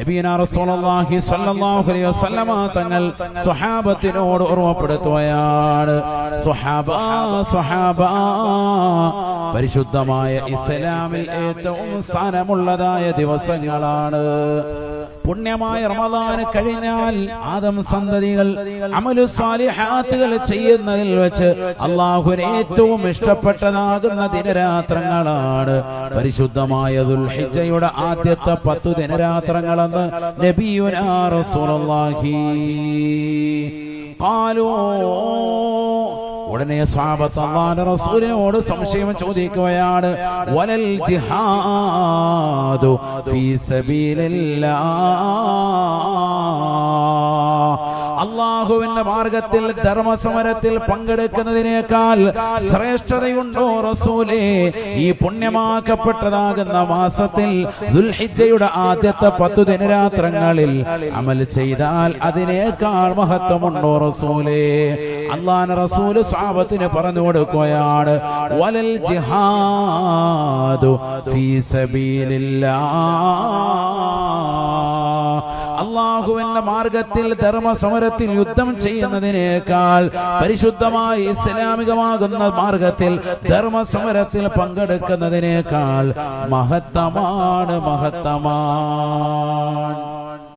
നബിയുനാ റസൂലുള്ളാഹി സ്വല്ലല്ലാഹു അലൈഹി വസല്ലമ തങ്ങൾ സ്വഹാബത്തിനോട് ഓർമ്മപ്പെടുത്തുകയാണ്, സ്വഹാബ പരിശുദ്ധമായ ഇസ്ലാമിൽ ഏറ്റവും സ്ഥാനമുള്ളതായ ദിവസങ്ങളാണ്. പുണ്യമായ റമദാൻ കഴിഞ്ഞാൽ ആദം സന്തതികൾ അമലു സാലിഹാത്തുകൾ ചെയ്യുന്നതിൽ വെച്ച് അല്ലാഹുവിന് ഏറ്റവും ഇഷ്ടപ്പെട്ടതാകുന്ന ദിനരാത്രങ്ങളാണ് പരിശുദ്ധമായ ദുൽഹിജ്ജയുടെ ആദ്യത്തെ 10 ദിനരാത്രങ്ങളെന്ന് നബിയുനാ റസൂലുള്ളാഹി ഖാലൂ. ഉടനെ സ്വഹാബത്ത് അല്ലാഹുവിന്റെ റസൂലിനോട് സംശയം ചോദിക്കുകയാണ്, വലൽ ജിഹാദു ഫീ സബീലില്ലാഹ്, അല്ലാഹുവിന്റെ മാർഗത്തിൽ ധർമ്മസമരത്തിൽ പങ്കെടുക്കുന്നതിനേക്കാൾ ശ്രേഷ്ഠതയുണ്ടോ റസൂലേ? ഈ പുണ്യമാക്കപ്പെട്ടതാകുന്ന മാസത്തിൽ ദുൽഹിജ്ജയുടെ ആദ്യത്തെ 10 ദിനരാത്രങ്ങളിൽ അമൽ ചെയ്താൽ അതിനേക്കാൾ മഹത്വമുണ്ടോ റസൂലേ? അല്ലാഹുവിന്റെ റസൂൽ സ്വഹാബത്തിന് പറഞ്ഞു കൊടുക്കുകയാണ്, വലൽ ജിഹാദു ഫീ സബീലില്ലാഹ്, അല്ലാഹുവിന്റെ മാർഗത്തിൽ ധർമ്മസമരത്തിൽ യുദ്ധം ചെയ്യുന്നതിനേക്കാൾ പരിശുദ്ധമായ ഇസ്ലാമികമാകുന്ന മാർഗത്തിൽ ധർമ്മസമരത്തിൽ പങ്കെടുക്കുന്നതിനേക്കാൾ മഹത്തമാണ്.